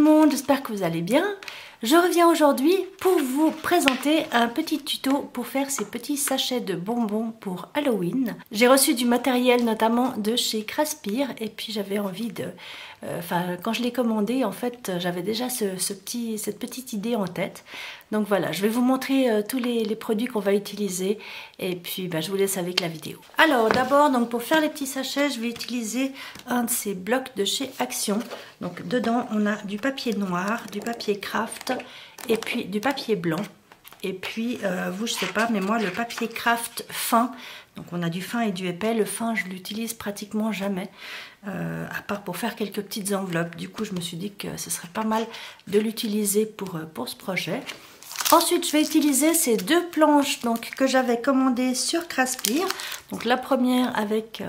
monde, j'espère que vous allez bien. Je reviens aujourd'hui pour vous présenter un petit tuto pour faire ces petits sachets de bonbons pour Halloween. J'ai reçu du matériel notamment de chez Craspir et puis j'avais envie de... quand je l'ai commandé, en fait, j'avais déjà cette petite idée en tête. Donc voilà, je vais vous montrer tous les produits qu'on va utiliser et puis je vous laisse avec la vidéo. Alors d'abord, pour faire les petits sachets, je vais utiliser un de ces blocs de chez Action. Donc dedans, on a du papier noir, du papier craft et puis du papier blanc. Et puis, vous, je sais pas, mais moi, le papier craft fin, donc on a du fin et du épais. Le fin, je l'utilise pratiquement jamais, à part pour faire quelques petites enveloppes. Du coup, je me suis dit que ce serait pas mal de l'utiliser pour ce projet. Ensuite, je vais utiliser ces deux planches que j'avais commandées sur Craspir. Donc la première avec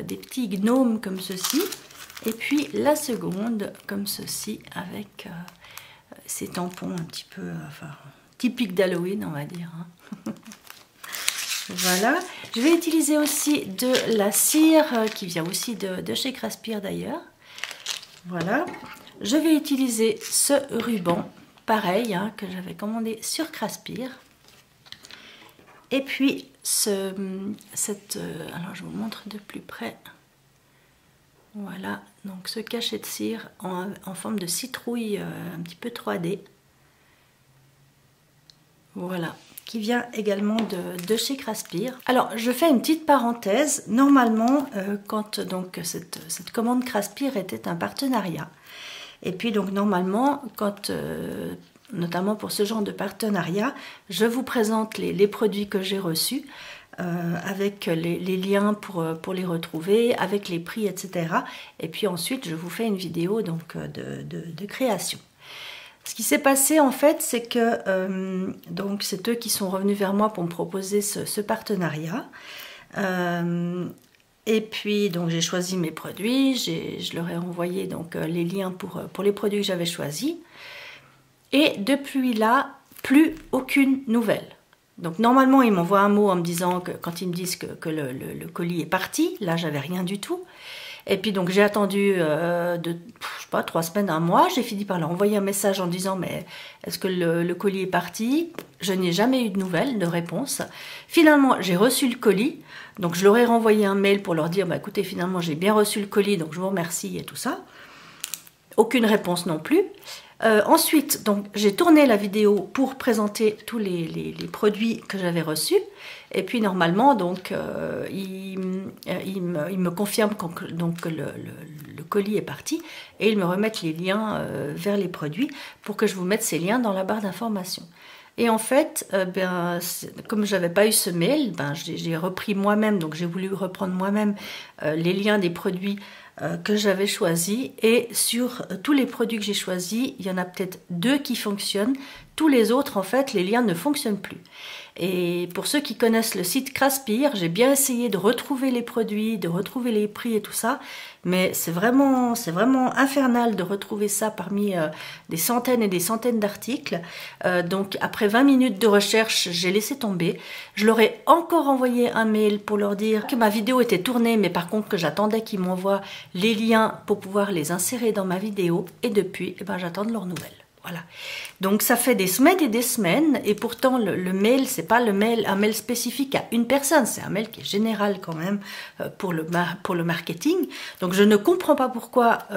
des petits gnomes comme ceci. Et puis la seconde comme ceci avec ces tampons un petit peu typiques d'Halloween, on va dire. Voilà. Je vais utiliser aussi de la cire qui vient aussi de chez Craspir d'ailleurs. Voilà. Je vais utiliser ce ruban. Pareil, que j'avais commandé sur Craspir. Et puis, alors je vous montre de plus près. Voilà, donc ce cachet de cire en forme de citrouille un petit peu 3D. Voilà, qui vient également de chez Craspir. Alors, je fais une petite parenthèse. Normalement, quand cette commande Craspir était un partenariat, et puis donc normalement, notamment pour ce genre de partenariat, je vous présente les produits que j'ai reçus avec les liens pour les retrouver, avec les prix, etc. Et puis ensuite, je vous fais une vidéo de création. Ce qui s'est passé en fait, c'est que c'est eux qui sont revenus vers moi pour me proposer ce partenariat. Et puis, j'ai choisi mes produits, je leur ai envoyé les liens pour les produits que j'avais choisis. Et depuis là, plus aucune nouvelle. Donc, normalement, ils m'envoient un mot en me disant que quand ils me disent que le colis est parti, là, j'avais rien du tout. Et puis, j'ai attendu je sais pas, 3 semaines, un mois. J'ai fini par leur envoyer un message en disant, mais est-ce que le colis est parti? Je n'ai jamais eu de nouvelles, de réponse. Finalement, j'ai reçu le colis. Donc, je leur ai renvoyé un mail pour leur dire, écoutez, finalement, j'ai bien reçu le colis, donc je vous remercie et tout ça. Aucune réponse non plus. Ensuite, j'ai tourné la vidéo pour présenter tous les produits que j'avais reçus. Et puis, normalement, ils me confirment que le colis est parti et ils me remettent les liens vers les produits pour que je vous mette ces liens dans la barre d'information. Et en fait, comme je n'avais pas eu ce mail, j'ai repris moi-même, donc j'ai voulu reprendre moi-même les liens des produits que j'avais choisis. Et sur tous les produits que j'ai choisis, il y en a peut-être 2 qui fonctionnent. Tous les autres, en fait, les liens ne fonctionnent plus. Et pour ceux qui connaissent le site Craspir, j'ai bien essayé de retrouver les produits, de retrouver les prix et tout ça, mais c'est vraiment infernal de retrouver ça parmi des centaines et des centaines d'articles. Donc après 20 minutes de recherche, j'ai laissé tomber. Je leur ai encore envoyé un mail pour leur dire que ma vidéo était tournée, mais par contre que j'attendais qu'ils m'envoient les liens pour pouvoir les insérer dans ma vidéo. Et depuis, j'attends de leurs nouvelles. Voilà. Donc ça fait des semaines et des semaines et pourtant le mail, c'est pas un mail spécifique à une personne, c'est un mail qui est général quand même pour le marketing. Donc je ne comprends pas pourquoi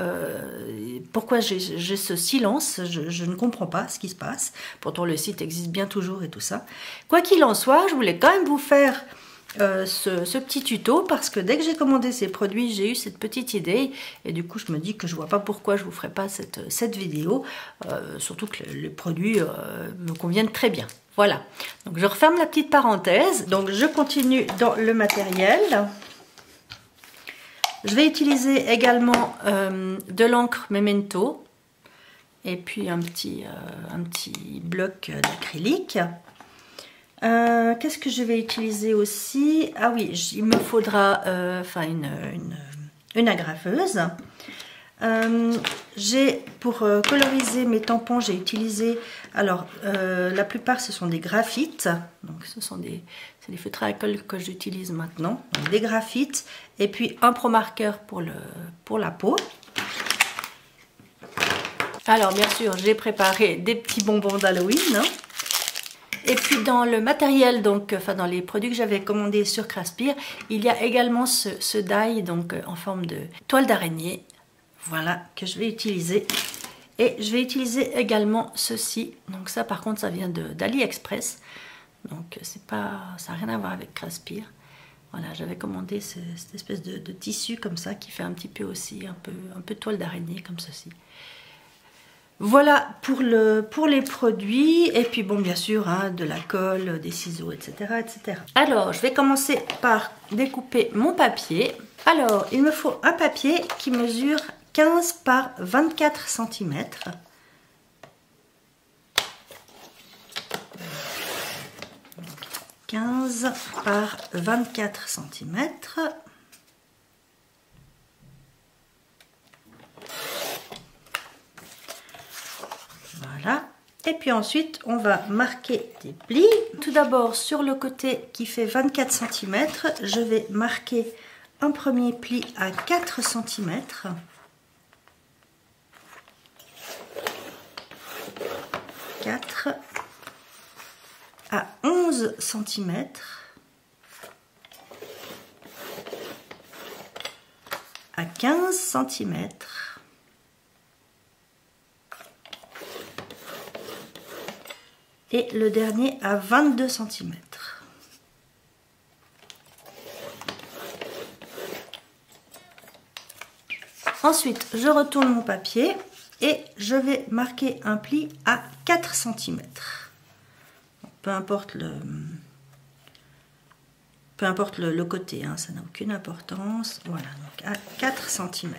j'ai ce silence, je ne comprends pas ce qui se passe. Pourtant le site existe bien toujours et tout ça. Quoi qu'il en soit, je voulais quand même vous faire ce petit tuto parce que dès que j'ai commandé ces produits, j'ai eu cette petite idée et du coup je me dis que je vois pas pourquoi je vous ferai pas cette vidéo, surtout que les produits me conviennent très bien. Voilà, donc je referme la petite parenthèse. Donc je continue dans le matériel. Je vais utiliser également de l'encre Memento et puis un petit bloc d'acrylique. Qu'est-ce que je vais utiliser aussi? Ah oui, il me faudra une agrafeuse. Pour coloriser mes tampons, j'ai utilisé, la plupart ce sont des graphites, donc c'est des feutres à alcool que j'utilise maintenant, donc des graphites, et puis un pro marqueur pour la peau. Alors bien sûr, j'ai préparé des petits bonbons d'Halloween. Hein. Et puis dans le matériel, donc, enfin dans les produits que j'avais commandés sur Craspir, il y a également ce die donc en forme de toile d'araignée. Voilà, que je vais utiliser. Et je vais utiliser également ceci. Donc ça par contre ça vient d'AliExpress. Donc c'est pas, ça n'a rien à voir avec Craspir. Voilà, j'avais commandé cette espèce de tissu comme ça qui fait un petit peu aussi, un peu toile d'araignée comme ceci. Voilà pour les produits. Et puis bon, bien sûr, hein, de la colle, des ciseaux, etc., etc. Alors, je vais commencer par découper mon papier. Alors, il me faut un papier qui mesure 15 par 24 cm. « 15 par 24 cm. » Voilà. Et puis ensuite, on va marquer des plis. Tout d'abord, sur le côté qui fait 24 cm, je vais marquer un premier pli à 4 cm. 4 à 11 cm. À 15 cm. Et le dernier à 22 cm. Ensuite, je retourne mon papier et je vais marquer un pli à 4 cm. Peu importe le côté, hein, ça n'a aucune importance. Voilà, donc à 4 cm.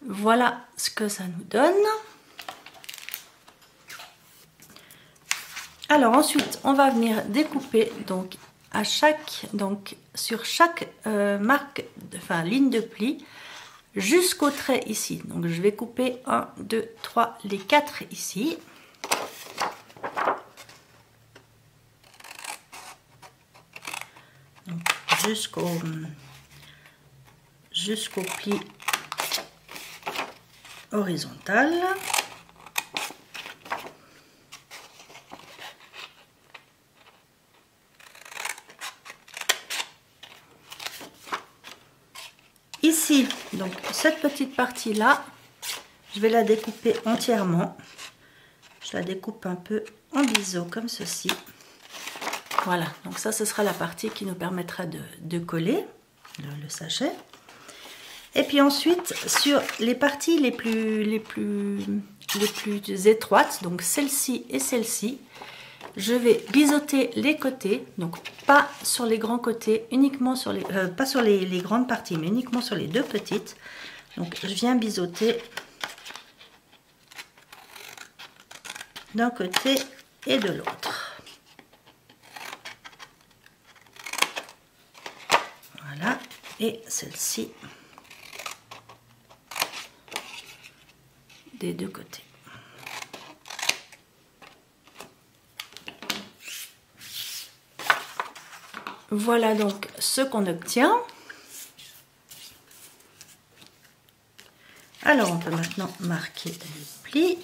Voilà ce que ça nous donne. Alors ensuite, on va venir découper donc sur chaque ligne de pli jusqu'au trait ici. Donc je vais couper 1, 2, 3, les 4 ici. Jusqu'au pli horizontal. Ici, donc cette petite partie là, je vais la découper entièrement. Je la découpe un peu en biseau comme ceci. Voilà, donc ça ce sera la partie qui nous permettra de coller le sachet. Et puis ensuite, sur les parties les plus étroites, donc celle-ci et celle-ci, je vais biseauter les côtés, donc pas sur les grands côtés, uniquement sur les, pas sur les grandes parties, mais uniquement sur les deux petites. Donc je viens biseauter d'un côté et de l'autre. Voilà, et celle-ci des deux côtés. Voilà donc ce qu'on obtient. Alors on peut maintenant marquer les plis.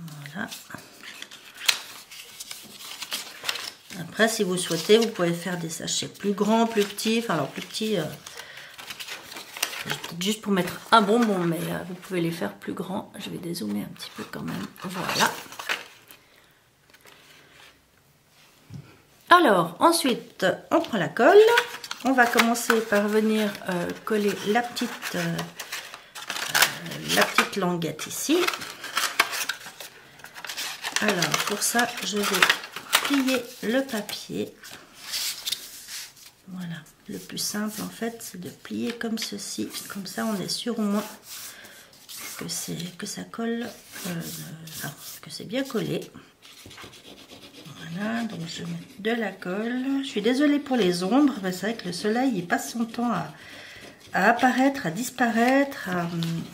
Voilà. Après, si vous souhaitez, vous pouvez faire des sachets plus grands, plus petits. Enfin, alors plus petits, juste pour mettre un bonbon, mais vous pouvez les faire plus grands. Je vais dézoomer un petit peu quand même. Voilà. Alors, ensuite, on prend la colle. On va commencer par venir coller la petite languette ici. Alors, pour ça, je vais plier le papier. Voilà, le plus simple en fait, c'est de plier comme ceci. Comme ça, on est sûr au moins que ça colle, que c'est bien collé. Voilà, donc je mets de la colle. Je suis désolée pour les ombres, c'est vrai que le soleil il passe son temps à apparaître, à disparaître.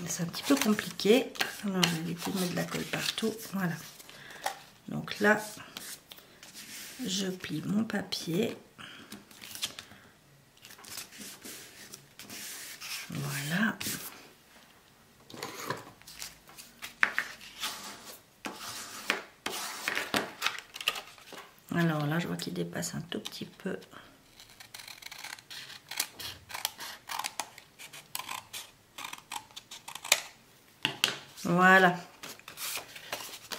C'est un petit peu compliqué. Alors, je vais éviter de mettre de la colle partout. Voilà. Donc là, je plie mon papier. Voilà. Alors là, je vois qu'il dépasse un tout petit peu. Voilà.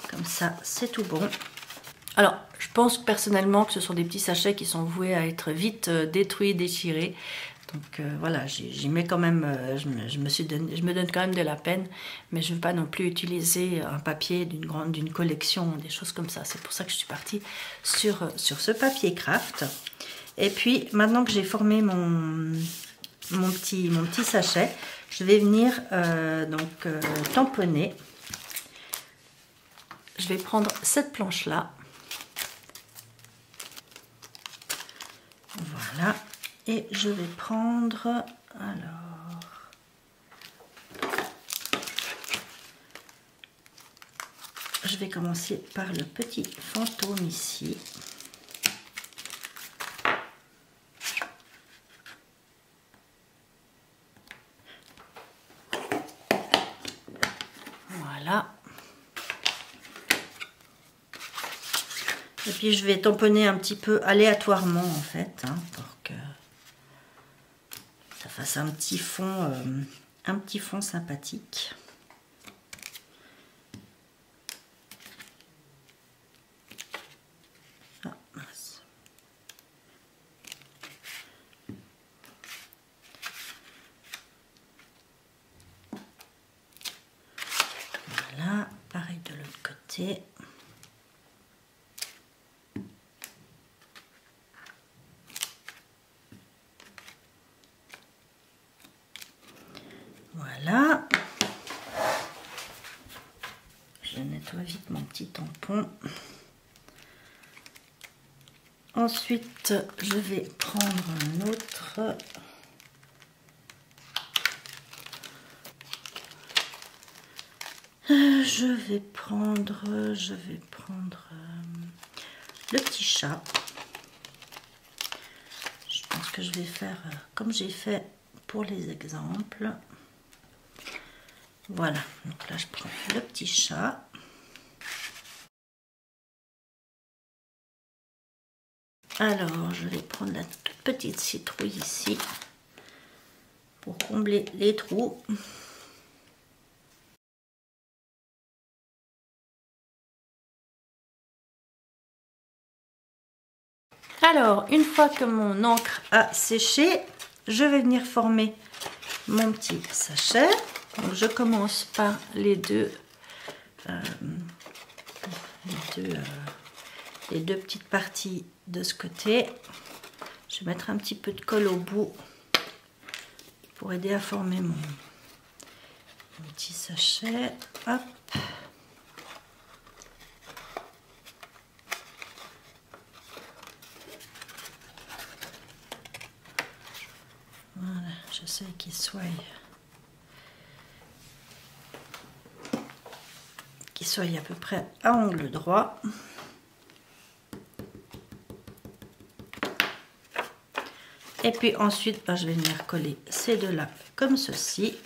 Comme ça, c'est tout bon. Alors, je pense personnellement que ce sont des petits sachets qui sont voués à être vite détruits, déchirés. Donc voilà, j'y mets quand même, je me donne quand même de la peine, mais je ne veux pas non plus utiliser un papier d'une collection, des choses comme ça. C'est pour ça que je suis partie sur ce papier craft. Et puis, maintenant que j'ai formé mon petit sachet, je vais venir tamponner. Je vais prendre cette planche-là. Voilà. Et je vais prendre, alors, je vais commencer par le petit fantôme ici. Voilà. Et puis je vais tamponner un petit peu aléatoirement en fait, hein, pour que ça fasse un petit fond sympathique. Ah, mince. Voilà, pareil de l'autre côté. Voilà. Je nettoie vite mon petit tampon. Ensuite, je vais prendre un autre. Je vais prendre le petit chat. Je pense que je vais faire comme j'ai fait pour les exemples. Voilà, donc là je prends le petit chat. Alors je vais prendre la toute petite citrouille ici pour combler les trous. Alors, une fois que mon encre a séché, je vais venir former mon petit sachet. Donc, je commence par les deux petites parties de ce côté. Je vais mettre un petit peu de colle au bout pour aider à former mon petit sachet. Hop. Voilà, j'essaie qu'il soit à peu près à angle droit. Et puis ensuite, je vais venir coller ces deux-là comme ceci.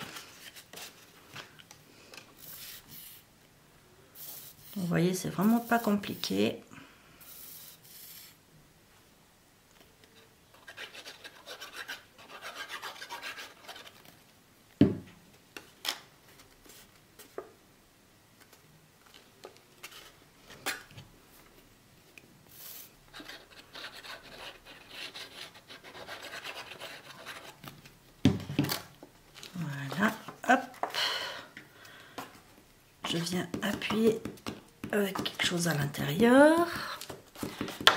Vous voyez, c'est vraiment pas compliqué. Voilà, hop. Je viens appuyer avec quelque chose à l'intérieur.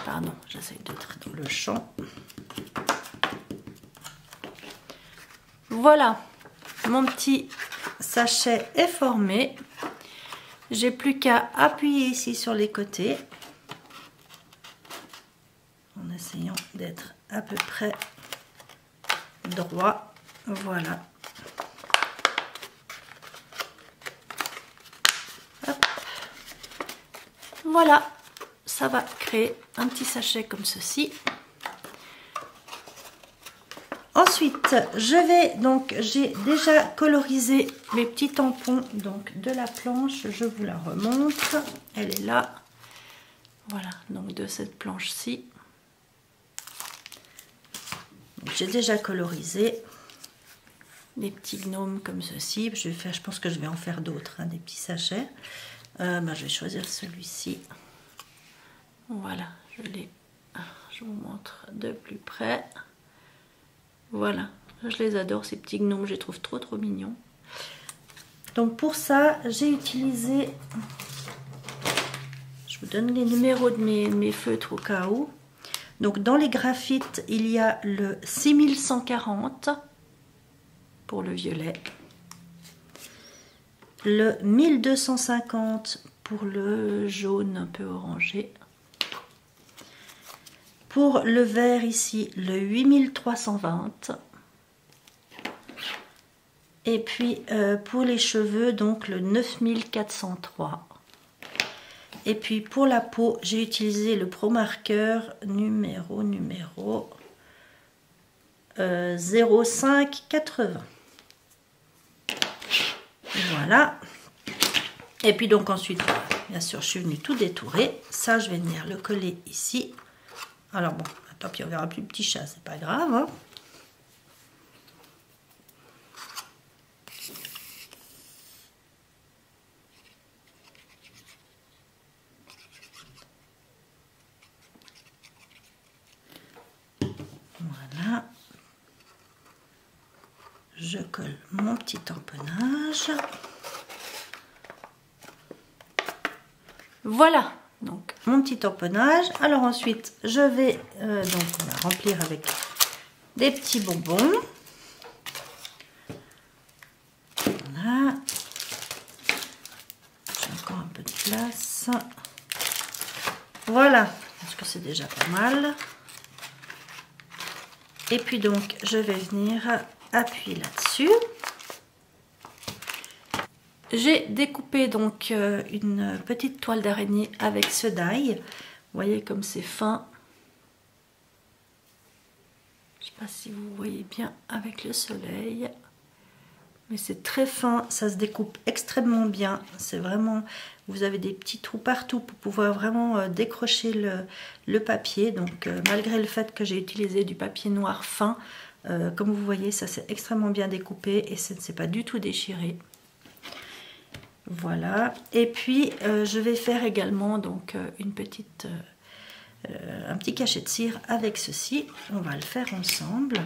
Pardon, j'essaie d'être dans le champ. Voilà, mon petit sachet est formé. J'ai plus qu'à appuyer ici sur les côtés en essayant d'être à peu près droit. Voilà. Hop. Voilà, ça va créer un petit sachet comme ceci. Ensuite, j'ai déjà colorisé mes petits tampons donc de la planche. Je vous la remontre. Elle est là. Voilà, donc de cette planche-ci. J'ai déjà colorisé des petits gnomes comme ceci. Je pense que je vais en faire d'autres, hein, des petits sachets. Je vais choisir celui-ci. Voilà, je vous montre de plus près. Voilà, je les adore ces petits gnomes, je les trouve trop mignons. Donc pour ça, j'ai utilisé, je vous donne les numéros de mes feutres au cas où. Donc dans les graphites, il y a le 6140 pour le violet, le 1250 pour le jaune un peu orangé. Pour le vert ici, le 8320. Et puis pour les cheveux, donc le 9403. Et puis pour la peau, j'ai utilisé le Pro Marker numéro 0580. Voilà. Et puis donc ensuite, bien sûr, je suis venue tout détourer. Ça, je vais venir le coller ici. Alors bon, tant pis, on verra plus le petit chat, c'est pas grave. Hein. Voilà. Je colle mon petit tamponnage. Voilà. Donc mon petit tamponnage. Alors ensuite je vais donc on va remplir avec des petits bonbons. Voilà. J'ai encore un peu de place. Voilà. Parce que c'est déjà pas mal. Et puis donc je vais venir appuyer là-dessus. J'ai découpé donc une petite toile d'araignée avec ce die. Vous voyez comme c'est fin. Je ne sais pas si vous voyez bien avec le soleil. Mais c'est très fin, ça se découpe extrêmement bien. C'est vraiment, vous avez des petits trous partout pour pouvoir vraiment décrocher le papier. Donc malgré le fait que j'ai utilisé du papier noir fin, comme vous voyez, ça s'est extrêmement bien découpé et ça ne s'est pas du tout déchiré. Voilà, et puis je vais faire également donc un petit cachet de cire avec ceci. On va le faire ensemble.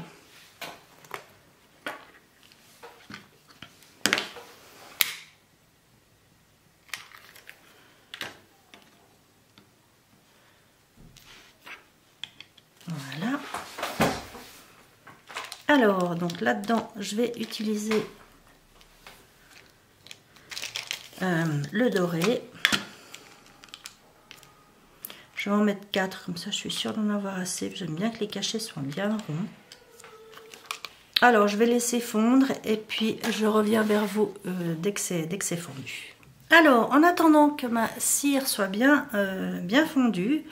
Voilà. Alors, donc là-dedans, je vais utiliser le doré. Je vais en mettre 4, comme ça je suis sûre d'en avoir assez. J'aime bien que les cachets soient bien ronds. Alors je vais laisser fondre et puis je reviens vers vous dès que c'est fondu. Alors en attendant que ma cire soit bien fondue,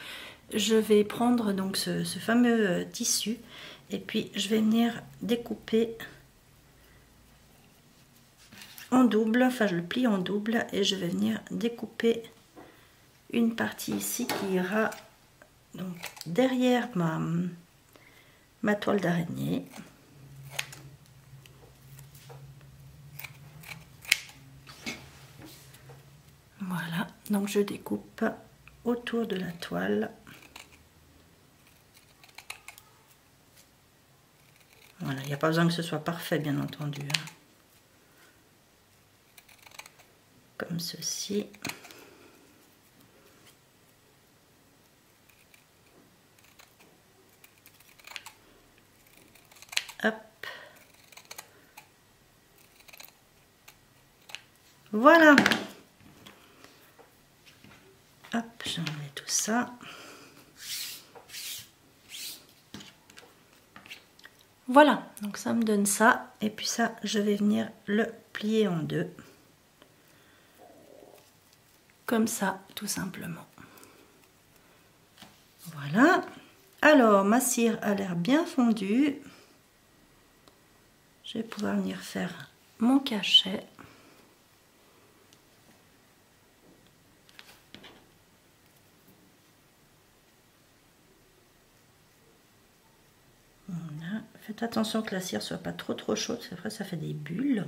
je vais prendre donc ce fameux tissu et puis je vais venir découper en double, enfin je le plie en double et je vais venir découper une partie ici qui ira donc derrière ma toile d'araignée. Voilà, donc je découpe autour de la toile. Voilà, il n'y a pas besoin que ce soit parfait bien entendu. Hein. Comme ceci. Hop. Voilà. Hop, j'enlève tout ça. Voilà, donc ça me donne ça. Et puis ça, je vais venir le plier en deux. Comme ça, tout simplement. Voilà. Alors, ma cire a l'air bien fondue. Je vais pouvoir venir faire mon cachet. Voilà. Faites attention que la cire soit pas trop chaude, parce qu'après ça fait des bulles.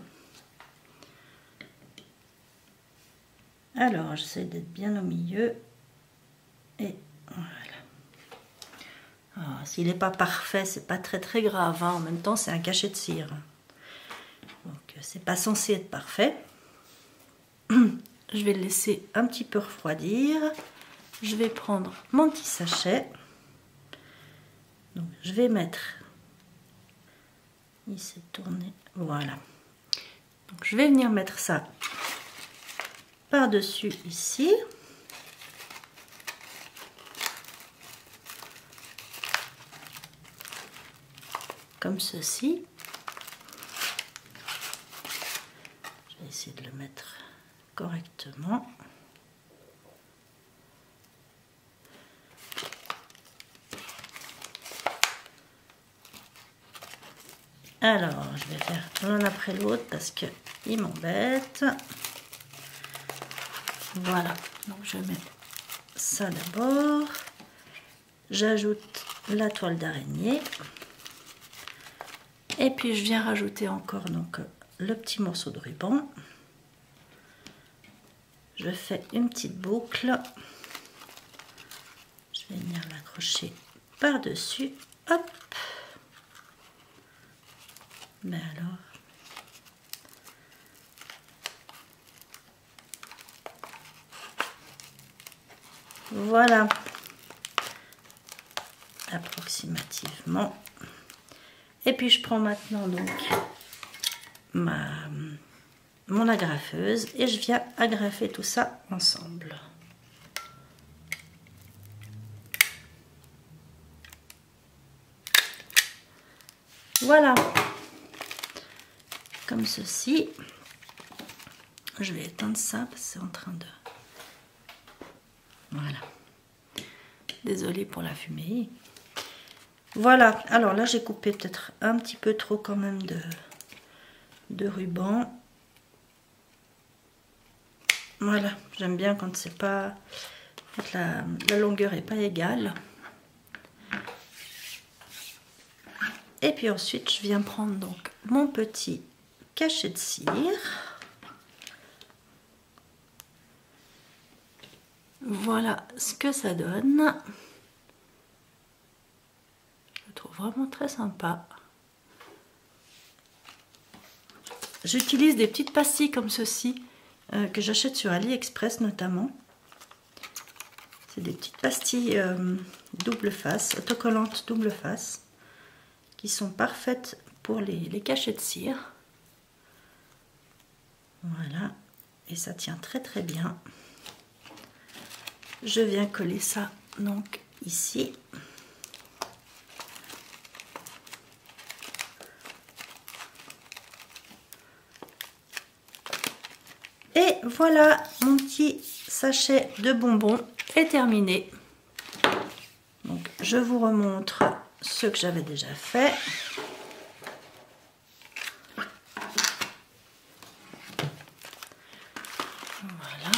Alors, j'essaie d'être bien au milieu. Et voilà. S'il n'est pas parfait, c'est pas très grave. Hein. En même temps, c'est un cachet de cire. Donc, c'est pas censé être parfait. Je vais le laisser un petit peu refroidir. Je vais prendre mon petit sachet. Donc, je vais mettre... Il s'est tourné. Voilà. Donc, je vais venir mettre ça par-dessus ici. Comme ceci. Je vais essayer de le mettre correctement. Alors, je vais faire l'un après l'autre parce qu'il m'embête. Voilà, donc je mets ça d'abord. J'ajoute la toile d'araignée. Et puis je viens rajouter encore donc le petit morceau de ruban. Je fais une petite boucle. Je vais venir l'accrocher par-dessus. Hop. Mais alors. Voilà. Approximativement. Et puis je prends maintenant donc mon agrafeuse et je viens agrafer tout ça ensemble. Voilà. Comme ceci. Je vais éteindre ça parce que c'est en train de... Voilà. Désolée pour la fumée. Voilà, alors là j'ai coupé peut-être un petit peu trop quand même de ruban. Voilà, j'aime bien quand c'est pas... Quand la longueur est pas égale. Et puis ensuite je viens prendre donc mon petit cachet de cire. Voilà ce que ça donne. Vraiment très sympa. J'utilise des petites pastilles comme ceci que j'achète sur AliExpress notamment. C'est des petites pastilles double face, autocollantes double face, qui sont parfaites pour les cachets de cire. Voilà, et ça tient très bien. Je viens coller ça donc ici. Et voilà, mon petit sachet de bonbons est terminé. Donc, je vous remontre ce que j'avais déjà fait. Voilà.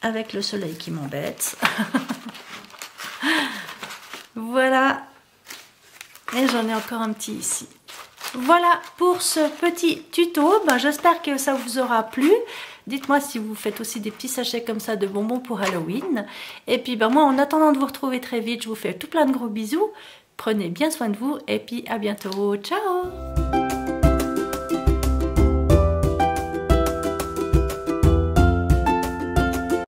Avec le soleil qui m'embête. Voilà. Et j'en ai encore un petit ici. Voilà pour ce petit tuto, j'espère que ça vous aura plu. Dites-moi si vous faites aussi des petits sachets comme ça de bonbons pour Halloween. Et puis moi en attendant de vous retrouver très vite, je vous fais tout plein de gros bisous. Prenez bien soin de vous et puis à bientôt. Ciao!